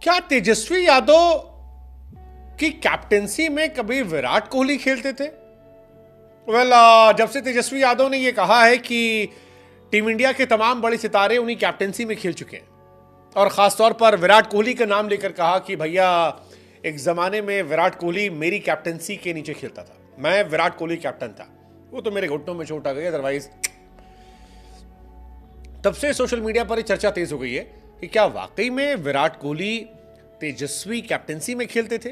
क्या तेजस्वी यादव की कैप्टेंसी में कभी विराट कोहली खेलते थे? जब से तेजस्वी यादव ने यह कहा है कि टीम इंडिया के तमाम बड़े सितारे उन्हीं कैप्टेंसी में खेल चुके हैं और खासतौर पर विराट कोहली का नाम लेकर कहा कि भैया एक जमाने में विराट कोहली मेरी कैप्टेंसी के नीचे खेलता था, मैं विराट कोहली कैप्टन था, वो तो मेरे घुटनों में चोट आ गई, अदरवाइज। तब से सोशल मीडिया पर चर्चा तेज हो गई है कि क्या वाकई में विराट कोहली तेजस्वी कैप्टेंसी में खेलते थे।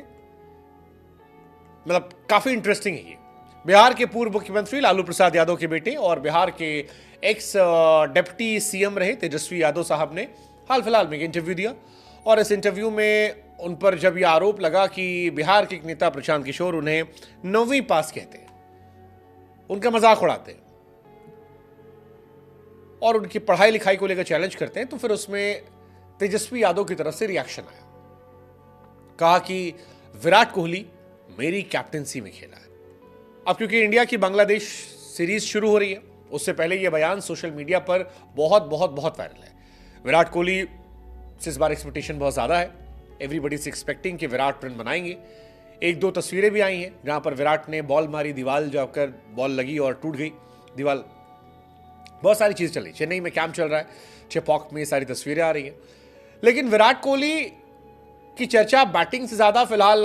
मतलब काफी इंटरेस्टिंग है ये। बिहार के पूर्व मुख्यमंत्री लालू प्रसाद यादव के बेटे और बिहार के एक्स डिप्टी सीएम रहे तेजस्वी यादव साहब ने हाल फिलहाल में इंटरव्यू दिया और इस इंटरव्यू में उन पर जब यह आरोप लगा कि बिहार के एक नेता प्रशांत किशोर उन्हें 9वीं पास कहते हैं, उनका मजाक उड़ाते हैं और उनकी पढ़ाई लिखाई को लेकर चैलेंज करते हैं, तो फिर उसमें तेजस्वी यादव की तरफ से रिएक्शन आया। कहा कि विराट कोहली मेरी कैप्टेंसी में खेला है। अब क्योंकि इंडिया की बांग्लादेश सीरीज शुरू हो रही है, उससे पहले यह बयान सोशल मीडिया पर बहुत वायरल है। विराट कोहली से इस बार एक्सपेक्टेशन बहुत ज्यादा है। एवरीबडी इज एक्सपेक्टिंग कि विराट रन बनाएंगे। एक दो तस्वीरें भी आई हैं जहां पर विराट ने बॉल मारी, दीवार जाकर बॉल लगी और टूट गई दीवार। बहुत सारी चीज चल रही, चेन्नई में कैंप चल रहा है, चेपॉक में सारी तस्वीरें आ रही हैं। लेकिन विराट कोहली की चर्चा बैटिंग से ज्यादा फिलहाल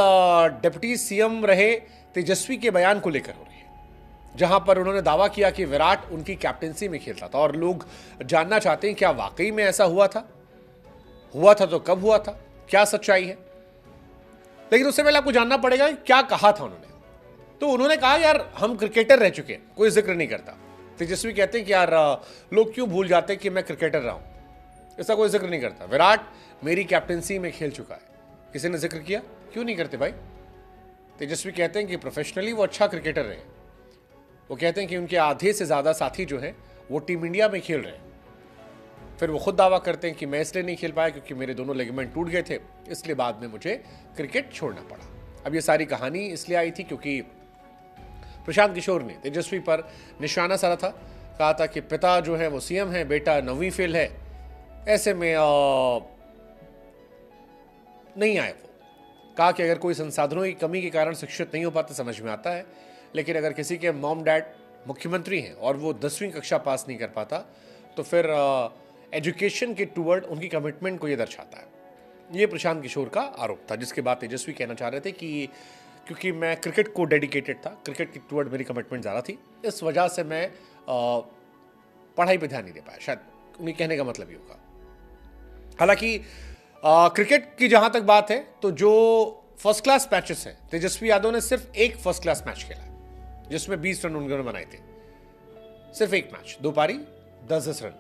डिप्टी सीएम रहे तेजस्वी के बयान को लेकर हो रही है, जहां पर उन्होंने दावा किया कि विराट उनकी कैप्टेंसी में खेलता था और लोग जानना चाहते हैं क्या वाकई में ऐसा हुआ था तो कब हुआ था, क्या सच्चाई है। लेकिन उससे पहले आपको जानना पड़ेगा कि क्या कहा था उन्होंने। तो उन्होंने कहा यार हम क्रिकेटर रह चुके हैं, कोई जिक्र नहीं करता। तेजस्वी कहते हैं कि यार लोग क्यों भूल जाते हैं कि मैं क्रिकेटर रहा हूं, ऐसा कोई जिक्र नहीं करता। विराट मेरी कैप्टेंसी में खेल चुका है, किसी ने जिक्र किया? क्यों नहीं करते भाई। तेजस्वी कहते हैं कि प्रोफेशनली वो अच्छा क्रिकेटर रहे। वो कहते हैं कि उनके आधे से ज्यादा साथी जो हैं वो टीम इंडिया में खेल रहे हैं। फिर वो खुद दावा करते हैं कि मैं इसलिए नहीं खेल पाया क्योंकि मेरे दोनों लिगामेंट टूट गए थे, इसलिए बाद में मुझे क्रिकेट छोड़ना पड़ा। अब ये सारी कहानी इसलिए आई थी क्योंकि प्रशांत किशोर ने तेजस्वी पर निशाना साधा था। कहा था कि पिता जो है वो सीएम है, बेटा 9वीं फेल है। ऐसे में नहीं आए वो। कहा कि अगर कोई संसाधनों की कमी के कारण शिक्षित नहीं हो पाता समझ में आता है, लेकिन अगर किसी के मॉम डैड मुख्यमंत्री हैं और वो 10वीं कक्षा पास नहीं कर पाता तो फिर एजुकेशन के टूवर्ड उनकी कमिटमेंट को ये दर्शाता है। ये प्रशांत किशोर का आरोप था, जिसके बाद तेजस्वी कहना चाह रहे थे कि क्योंकि मैं क्रिकेट को डेडिकेटेड था, क्रिकेट के टूवर्ड मेरी कमिटमेंट ज़्यादा थी, इस वजह से मैं पढ़ाई पे ध्यान नहीं दे पाया। शायद उन्हें कहने का मतलब ये होगा। हालांकि क्रिकेट की जहां तक बात है तो जो फर्स्ट क्लास मैचेस हैं, तेजस्वी यादव ने सिर्फ एक फर्स्ट क्लास मैच खेला जिसमें 20 रन उन्होंने बनाए थे। सिर्फ एक मैच, 2 पारी 10 रन।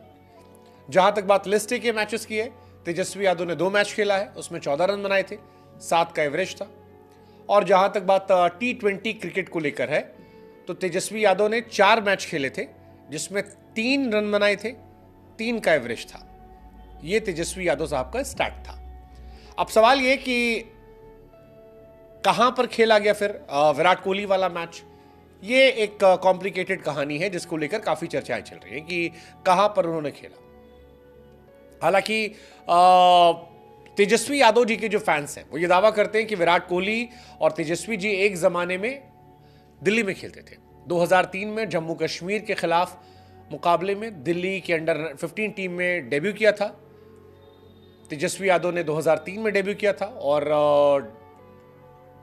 जहां तक बात लिस्ट ए के मैचेस की है, तेजस्वी यादव ने 2 मैच खेला है, उसमें 14 रन बनाए थे, 7 का एवरेज था। और जहां तक बात T20 क्रिकेट को लेकर है तो तेजस्वी यादव ने 4 मैच खेले थे जिसमें 3 रन बनाए थे, 3 का एवरेज था। यह तेजस्वी यादव साहब का स्टैट था। अब सवाल यह कि कहां पर खेला गया फिर विराट कोहली वाला मैच। ये एक कॉम्प्लिकेटेड कहानी है जिसको लेकर काफी चर्चाएं चल रही हैं कि कहां पर उन्होंने खेला। हालांकि तेजस्वी यादव जी के जो फैंस हैं वो ये दावा करते हैं कि विराट कोहली और तेजस्वी जी एक जमाने में दिल्ली में खेलते थे। 2003 में जम्मू कश्मीर के खिलाफ मुकाबले में दिल्ली के अंडर 15 टीम में डेब्यू किया था। तेजस्वी यादव ने 2003 में डेब्यू किया था और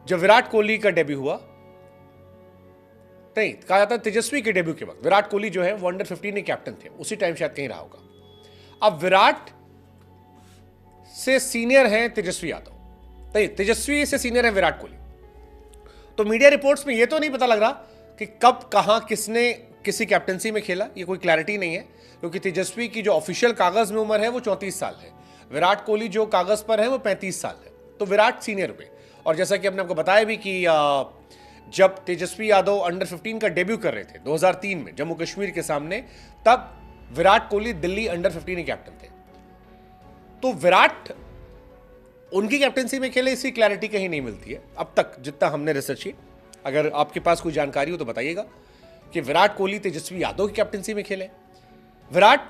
जब विराट कोहली का डेब्यू हुआ, नहीं कहा जाता तेजस्वी के डेब्यू के वक्त विराट कोहली जो है वो अंडर 15 के कैप्टन थे, उसी टाइम शायद कहीं रहा होगा। अब विराट से सीनियर हैं तेजस्वी यादव, नहीं तेजस्वी से सीनियर है विराट कोहली। तो मीडिया रिपोर्ट्स में यह तो नहीं पता लग रहा कि कब कहां किसने किसी कैप्टनसी में खेला, ये कोई क्लैरिटी नहीं है क्योंकि तेजस्वी की जो ऑफिशियल कागज में उम्र है वो 34 साल है, विराट कोहली जो कागज पर है वो 35 साल है। तो विराट सीनियर हुए। और जैसा कि हमने आपको बताया भी कि जब तेजस्वी यादव अंडर 15 का डेब्यू कर रहे थे 2003 में जम्मू कश्मीर के सामने, तब विराट कोहली दिल्ली अंडर 15 के कैप्टन थे। तो विराट उनकी कैप्टनसी में खेले, इसकी क्लैरिटी कहीं नहीं मिलती है अब तक जितना हमने रिसर्च की। अगर आपके पास कोई जानकारी हो तो बताइएगा कि विराट कोहली तेजस्वी यादव की कैप्टनसी में खेले। विराट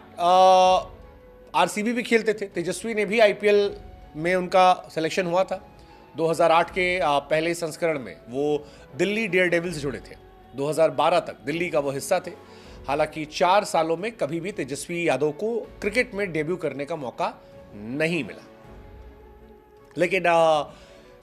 आरसीबी भी खेलते थे, तेजस्वी ने भी आईपीएल में उनका सिलेक्शन हुआ था। 2008 के पहले संस्करण में वो दिल्ली डेयरडेविल से जुड़े थे। 2012 तक दिल्ली का वो हिस्सा थे। हालांकि 4 सालों में कभी भी तेजस्वी यादव को क्रिकेट में डेब्यू करने का मौका नहीं मिला, लेकिन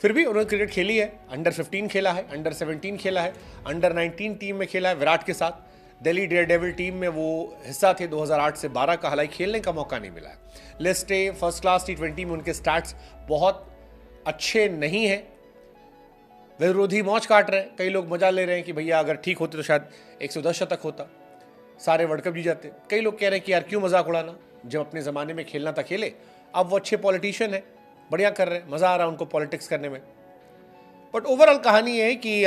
फिर भी उन्होंने क्रिकेट खेली है। अंडर 15 खेला है, अंडर 17 खेला है, अंडर 19 टीम में खेला है विराट के साथ। दिल्ली डेयरडेविल टीम में वो हिस्सा थे 2008 से 12 का, हालांकि खेलने का मौका नहीं मिला है। List A first class T20 में उनके स्टैट्स बहुत अच्छे नहीं हैं। विरोधी मौज काट रहे हैं, कई लोग मजा ले रहे हैं कि भैया अगर ठीक होते तो शायद 110 शतक होता, सारे वर्ल्ड कप जीत जाते। कई लोग कह रहे हैं कि यार क्यों मजाक उड़ाना, जब अपने ज़माने में खेलना था खेले। अब वो अच्छे पॉलिटिशियन है, बढ़िया कर रहे हैं, मज़ा आ रहा है उनको पॉलिटिक्स करने में। बट ओवरऑल कहानी है कि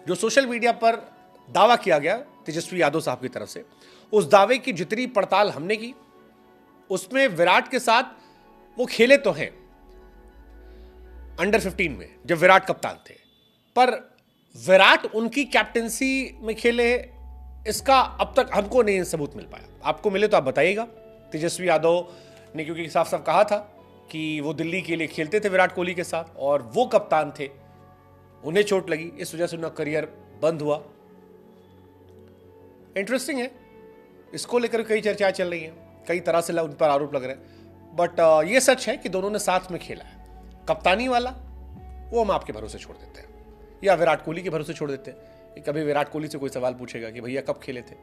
जो सोशल मीडिया पर दावा किया गया तेजस्वी यादव साहब की तरफ से, उस दावे की जितनी पड़ताल हमने की, उसमें विराट के साथ वो खेले तो हैं अंडर 15 में जब विराट कप्तान थे, पर विराट उनकी कैप्टेंसी में खेले इसका अब तक हमको नहीं सबूत मिल पाया। आपको मिले तो आप बताइएगा। तेजस्वी यादव ने क्योंकि साफ साफ कहा था कि वो दिल्ली के लिए खेलते थे विराट कोहली के साथ और वो कप्तान थे, उन्हें चोट लगी, इस वजह से उनका करियर बंद हुआ। इंटरेस्टिंग है, इसको लेकर कई चर्चाएं चल रही हैं, कई तरह से उन पर आरोप लग रहे हैं। बट ये सच है कि दोनों ने साथ में खेला है। कप्तानी वाला वो हम आपके भरोसे छोड़ देते हैं, या विराट कोहली के भरोसे छोड़ देते हैं। कभी विराट कोहली से कोई सवाल पूछेगा कि भैया कब खेले थे,